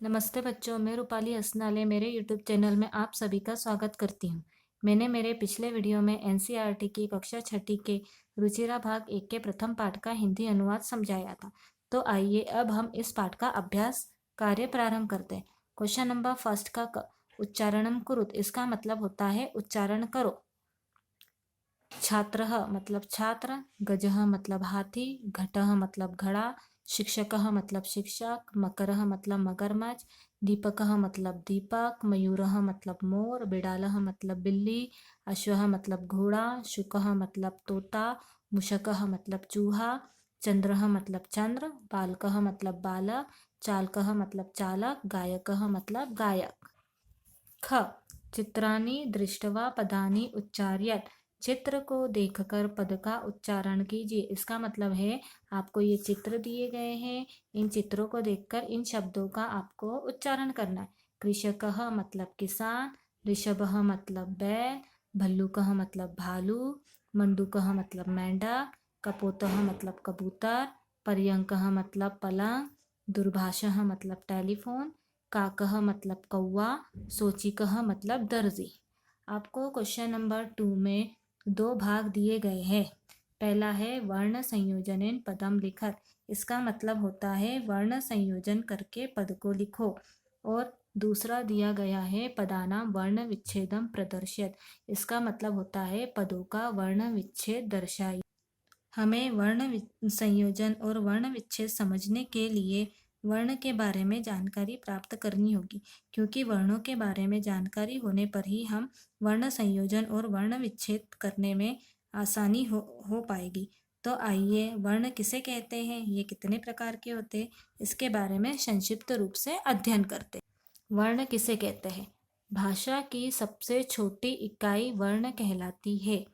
नमस्ते बच्चों, मैं रूपाली हसनाले मेरे यूट्यूब चैनल में आप सभी का स्वागत करती हूँ। मैंने मेरे पिछले वीडियो में एनसीईआरटी की कक्षा छठी के रुचिरा भाग 1 के प्रथम पाठ का हिंदी अनुवाद समझाया था। तो आइए अब हम इस पाठ का अभ्यास कार्य प्रारंभ करते हैं। क्वेश्चन नंबर फर्स्ट का उच्चारणम कुरुत, इसका मतलब होता है उच्चारण करो। छात्रः मतलब छात्र, गजः मतलब हाथी, घटः मतलब घड़ा, शिक्षकः मतलब शिक्षक, मकरः मतलब मगरमच्छ, दीपकः मतलब दीपक, मयूरः मतलब मोर, बिड़ालः मतलब बिल्ली, अश्वः मतलब घोड़ा, शुकः मतलब तोता, मुशकः मतलब चूहा, चंद्रः मतलब चंद्र, बालकः मतलब बालक, चालकः मतलब चालक, गायकः मतलब गायक। ख चित्राणि दृष्ट्वा पदानि उच्चार्यत, चित्र को देखकर पद का उच्चारण कीजिए। इसका मतलब है आपको ये चित्र दिए गए हैं, इन चित्रों को देखकर इन शब्दों का आपको उच्चारण करना है। कृषकः मतलब किसान, ऋषभः मतलब बैल, भल्लुकः मतलब भालू, मंडूकः मतलब मेंढक, कपोतः मतलब कबूतर, पर्यंकः मतलब पलंग, दूरभाषः मतलब टेलीफोन, काकः मतलब कौवा, सोचिकः मतलब दर्जी। आपको क्वेश्चन नंबर 2 में दो भाग दिए गए हैं। पहला है वर्ण संयोजनेन पदम लिखत, इसका मतलब होता है वर्ण संयोजन करके पद को लिखो। और दूसरा दिया गया है पदानाम वर्ण विच्छेदम प्रदर्शित, इसका मतलब होता है पदों का वर्ण विच्छेद दर्शाइए। हमें संयोजन और वर्ण विच्छेद समझने के लिए वर्ण के बारे में जानकारी प्राप्त करनी होगी, क्योंकि वर्णों के बारे में जानकारी होने पर ही हम वर्ण संयोजन और वर्ण विच्छेद करने में आसानी हो पाएगी। तो आइए वर्ण किसे कहते हैं, ये कितने प्रकार के होते हैं, इसके बारे में संक्षिप्त रूप से अध्ययन करते हैं। वर्ण किसे कहते हैं? भाषा की सबसे छोटी इकाई वर्ण कहलाती है।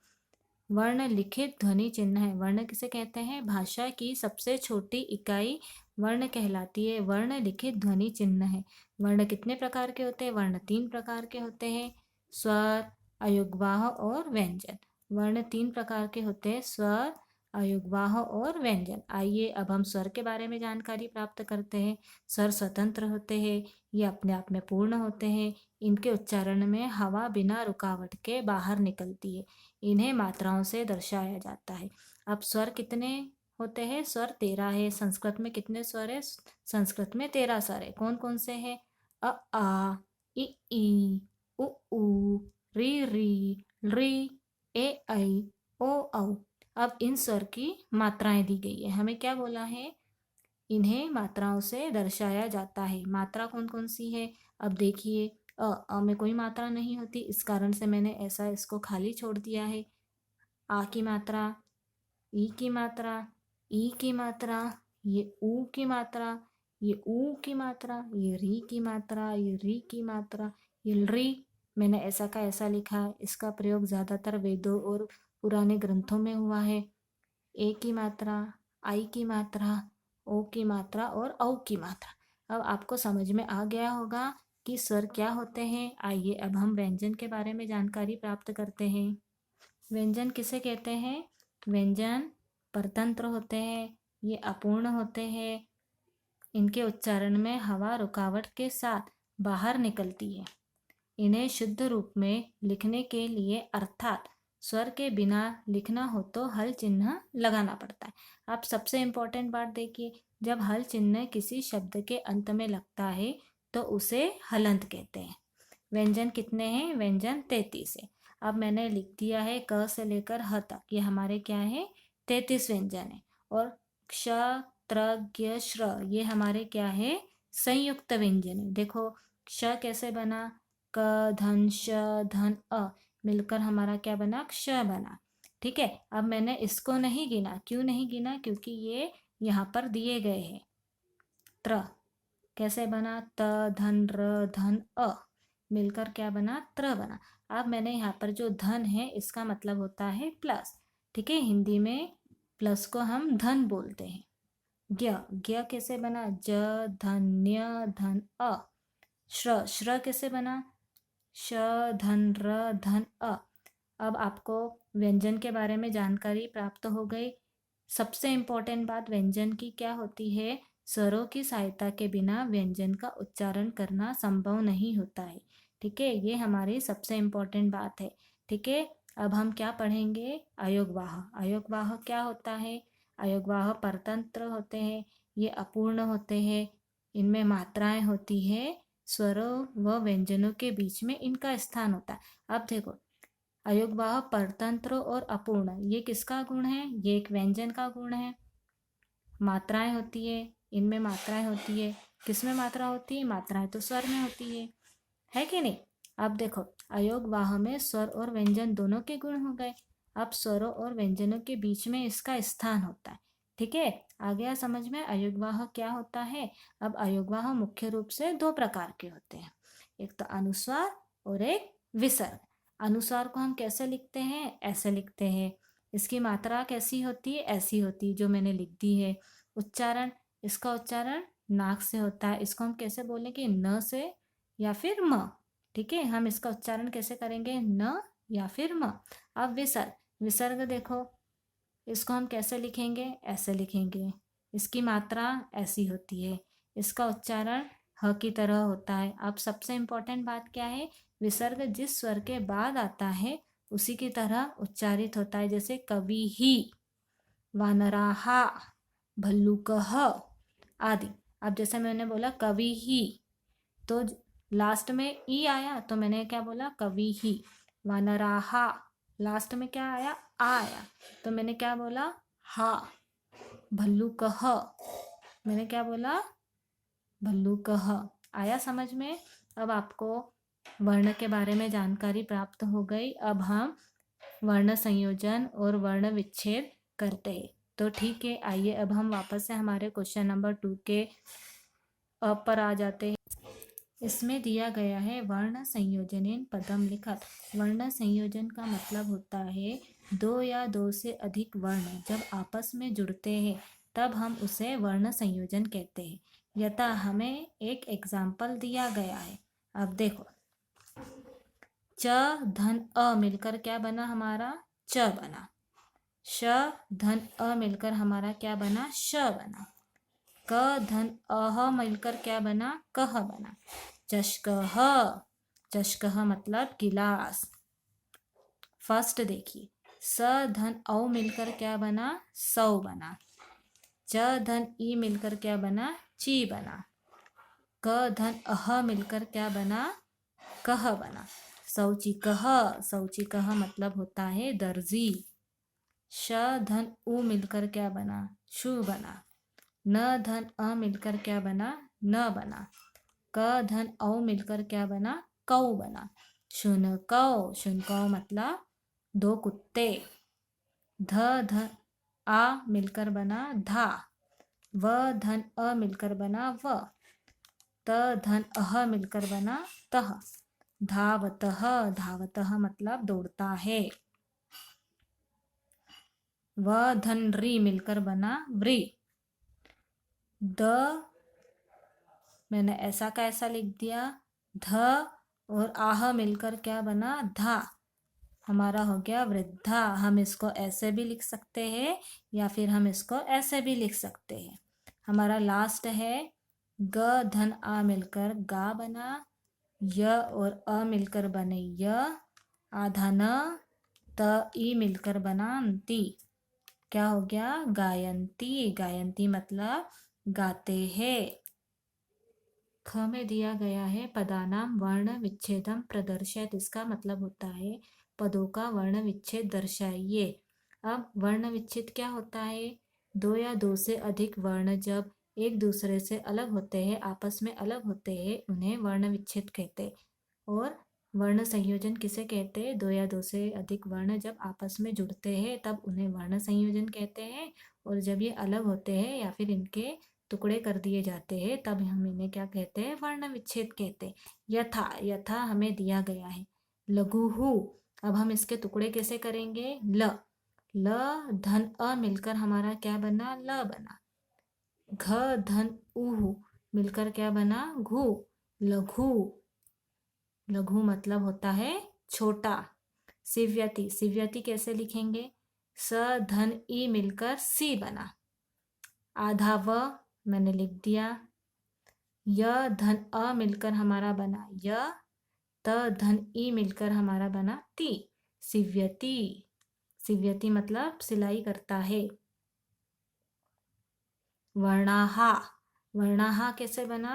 वर्ण लिखित ध्वनि चिन्ह है। वर्ण किसे कहते हैं? भाषा की सबसे छोटी इकाई वर्ण कहलाती है। वर्ण लिखित ध्वनि चिन्ह है। वर्ण कितने प्रकार के होते हैं? वर्ण 3 प्रकार के होते हैं, स्वर, अयोगवाह और व्यंजन। वर्ण 3 प्रकार के होते हैं, स्वर, अयोगवाह और व्यंजन। आइए अब हम स्वर के बारे में जानकारी प्राप्त करते हैं। स्वर स्वतंत्र होते हैं, ये अपने आप में पूर्ण होते हैं। इनके उच्चारण में हवा बिना रुकावट के बाहर निकलती है। इन्हें मात्राओं से दर्शाया जाता है। अब स्वर कितने होते हैं? स्वर 13 है। संस्कृत में कितने स्वर है? संस्कृत में 13 स्वर है। कौन कौन से हैं? अ आ, इ ई, उ ऊ, री, री, ए ऐ, ओ औ। अब इन स्वर की मात्राएं दी गई है। हमें क्या बोला है? इन्हें मात्राओं से दर्शाया जाता है। मात्रा कौन कौन सी है? अब देखिए, अ में कोई मात्रा नहीं होती, इस कारण से मैंने ऐसा इसको खाली छोड़ दिया है। आ की मात्रा, ई की मात्रा, ई की मात्रा, ये ऊ की मात्रा, ये ऊ की मात्रा, ये री की मात्रा, ये री की मात्रा, ये री। मैंने ऐसा का ऐसा लिखा है। इसका प्रयोग ज़्यादातर वेदों और पुराने ग्रंथों में हुआ है। ए की मात्रा, आई की मात्रा, ओ की मात्रा और औ की मात्रा। अब आपको समझ में आ गया होगा कि स्वर क्या होते हैं। आइए अब हम व्यंजन के बारे में जानकारी प्राप्त करते हैं। व्यंजन किसे कहते हैं? व्यंजन परतंत्र होते हैं, ये अपूर्ण होते हैं। इनके उच्चारण में हवा रुकावट के साथ बाहर निकलती है। इन्हें शुद्ध रूप में लिखने के लिए अर्थात स्वर के बिना लिखना हो तो हल चिन्ह लगाना पड़ता है। आप सबसे इम्पोर्टेंट बात देखिए, जब हल चिन्ह किसी शब्द के अंत में लगता है तो उसे हलंत कहते हैं। व्यंजन कितने हैं? व्यंजन 33 है। अब मैंने लिख दिया है क से लेकर ह तक, ये हमारे क्या है? 33 व्यंजन है। और क्ष, त्र, ज्ञ, श्र, ये हमारे क्या है? संयुक्त व्यंजन है। देखो क्ष कैसे बना? क धन श धन अ मिलकर हमारा क्या बना? क्ष बना। ठीक है, अब मैंने इसको नहीं गिना। क्यों नहीं गिना? क्योंकि ये यहाँ पर दिए गए हैं। त्र कैसे बना? त धन र धन अ मिलकर क्या बना? त्र बना। अब मैंने यहाँ पर जो धन है इसका मतलब होता है प्लस। ठीक है, हिंदी में प्लस को हम धन बोलते हैं। ज्ञ, ज्ञ कैसे बना? ज धन्य धन अ। श्र, श्र कैसे बना? श धन र धन अ। अब आपको व्यंजन के बारे में जानकारी प्राप्त हो गई। सबसे इम्पोर्टेंट बात व्यंजन की क्या होती है? स्वरों की सहायता के बिना व्यंजन का उच्चारण करना संभव नहीं होता है। ठीक है, ये हमारी सबसे इम्पोर्टेंट बात है। ठीक है, अब हम क्या पढ़ेंगे? अयोगवाह। अयोगवाह क्या होता है? अयोगवाह परतंत्र होते हैं, ये अपूर्ण होते हैं, इनमें मात्राएं होती है, स्वरों व व्यंजनों के बीच में इनका स्थान होता है। अब देखो, अयोगवाह परतंत्र और अपूर्ण, ये किसका गुण है? ये एक व्यंजन का गुण है। मात्राएं होती है, इनमें मात्राएं होती है। किसमें मात्रा होती है? मात्राएं तो स्वर में होती है कि नहीं? अब देखो, अयोगवाह में स्वर और व्यंजन दोनों के गुण हो गए। अब स्वरों और व्यंजनों के बीच में इसका स्थान होता है। ठीक है, आ गया समझ में अयोगवाह क्या होता है? अब अयोगवाह मुख्य रूप से दो प्रकार के होते हैं, एक तो अनुस्वार और एक विसर्ग। अनुस्वार को हम कैसे लिखते हैं? ऐसे लिखते हैं। इसकी मात्रा कैसी होती है? ऐसी होती है जो मैंने लिख दी है। उच्चारण, इसका उच्चारण नाक से होता है। इसको हम कैसे बोलेंगे? न से या फिर म। ठीक है, हम इसका उच्चारण कैसे करेंगे? न या फिर म। अब विसर्ग, विसर्ग देखो, इसको हम कैसे लिखेंगे? ऐसे लिखेंगे। इसकी मात्रा ऐसी होती है, इसका उच्चारण ह की तरह होता है। अब सबसे इम्पोर्टेंट बात क्या है? विसर्ग जिस स्वर के बाद आता है उसी की तरह उच्चारित होता है, जैसे कवि ही, वानराहा, भल्लुकः आदि। अब जैसे मैंने बोला कवि ही, तो लास्ट में ई आया तो मैंने क्या बोला? कवि ही। वानराहा, लास्ट में क्या आया? आ आया तो मैंने क्या बोला? हा। भल्लुकः, मैंने क्या बोला? भल्लुकः। आया समझ में? अब आपको वर्ण के बारे में जानकारी प्राप्त हो गई। अब हम वर्ण संयोजन और वर्ण विच्छेद करते हैं। तो ठीक है, आइए अब हम वापस से हमारे क्वेश्चन नंबर 2 के पर आ जाते हैं। इसमें दिया गया है वर्ण संयोजनेन पदम लिखत। वर्ण संयोजन का मतलब होता है दो या दो से अधिक वर्ण जब आपस में जुड़ते हैं तब हम उसे वर्ण संयोजन कहते हैं। यथा हमें एक एग्जाम्पल दिया गया है। अब देखो, च धन अ मिलकर क्या बना? हमारा च बना। श धन अ मिलकर हमारा क्या बना? श बना। क धन अह मिलकर क्या बना? कह बना। चष्कह, चष्कह मतलब गिलास। फर्स्ट देखिए, स धन औ मिलकर क्या बना? सौ बना। च धन ई मिलकर क्या बना? ची बना। क धन अह मिलकर क्या बना? कह बना। शौचिकह, शौचिकह मतलब होता है दर्जी। श धन उ मिलकर क्या बना? शु बना। न धन अ मिलकर क्या बना? न बना। क धन औ मिलकर क्या बना? कौ बना। शुनकौ, शुनकौ मतलब दो कुत्ते। ध धन आ मिलकर बना धा। व धन अ मिलकर बना व। त धन अह मिलकर बना तह। धावतः, धावतः मतलब दौड़ता है। व धन री मिलकर बना व्री। द मैंने ऐसा का ऐसा लिख दिया। ध और आह मिलकर क्या बना? धा। हमारा हो गया वृद्धा। हम इसको ऐसे भी लिख सकते हैं या फिर हम इसको ऐसे भी लिख सकते हैं। हमारा लास्ट है ग धन आ मिलकर गा बना। य और अ मिलकर बने य। आधा न त ई मिलकर बना अंती। क्या हो गया? गायंती। गायंती मतलब गाते हैं। ख में दिया गया है पदानाम वर्ण विच्छेदम प्रदर्शयत। इसका मतलब होता है पदों का वर्ण विच्छेद दर्शाइए। अब वर्ण विच्छेद क्या होता है? दो या दो से अधिक वर्ण जब एक दूसरे से अलग होते हैं, आपस में अलग होते हैं, उन्हें वर्ण विच्छेद कहते हैं। और वर्ण संयोजन किसे कहते हैं? दो या दो से अधिक वर्ण जब आपस में जुड़ते हैं तब उन्हें वर्ण संयोजन कहते हैं। और जब ये अलग होते हैं या फिर इनके टुकड़े कर दिए जाते हैं तब हम इन्हें क्या कहते हैं? वर्ण विच्छेद कहते हैं। यथा, यथा हमें दिया गया है लघुहु। अब हम इसके टुकड़े कैसे करेंगे? ल। ल धन अ मिलकर हमारा क्या बना? ल बना। घ धन उहु मिलकर क्या बना? घु। लघु, लघु मतलब होता है छोटा। शिव्यति, शिव्यति कैसे लिखेंगे? स धन ई मिलकर सी बना। आधा व मैंने लिख दिया। य धन अ मिलकर हमारा बना य, त धन ई मिलकर हमारा बना ती, सिव्यति। सिव्यति मतलब सिलाई करता है। वर्णाहा, वर्णाहा कैसे बना?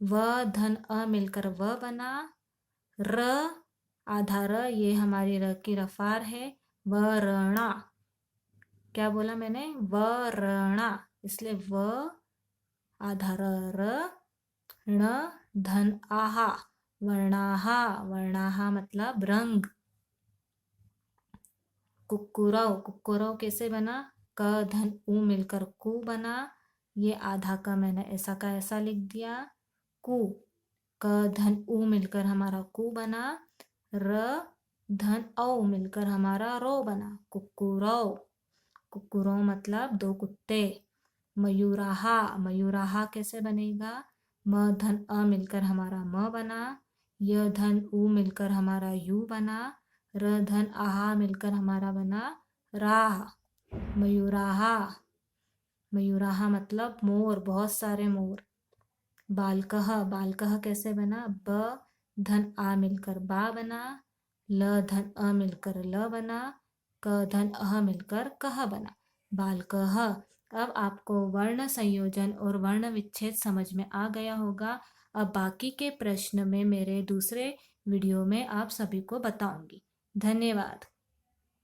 व धन अ मिलकर व बना, र आधा र, ये हमारी र की रफार है, वरणा। क्या बोला मैंने? वरणा, इसलिए व आधा र ण धन आहा, वर्णाहा। वर्णाहा मतलब रंग। कुक्कुरव, कुक्कुरव कैसे बना? क धन ऊ मिलकर कु बना, ये आधा का मैंने ऐसा का ऐसा लिख दिया, कु। क धन ऊ मिलकर हमारा कु बना, र धन औ मिलकर हमारा रो बना, कुक्कुरव। कुक्कुरव मतलब दो कुत्ते। मयूराहा, मयूराहा कैसे बनेगा? म धन अ मिलकर हमारा म बना, य धन ऊ मिलकर हमारा यू बना, र धन आहा मिलकर हमारा बना राह, मयूराहा। मयूराहा मतलब मोर, बहुत सारे मोर। बालकह, बालकह कैसे बना? ब धन आ मिलकर बा बना, ल धन अ मिलकर ल बना, क धन अह मिलकर कह बना, बालकह। अब आपको वर्ण संयोजन और वर्ण विच्छेद समझ में आ गया होगा। अब बाकी के प्रश्न में मेरे दूसरे वीडियो में आप सभी को बताऊंगी। धन्यवाद।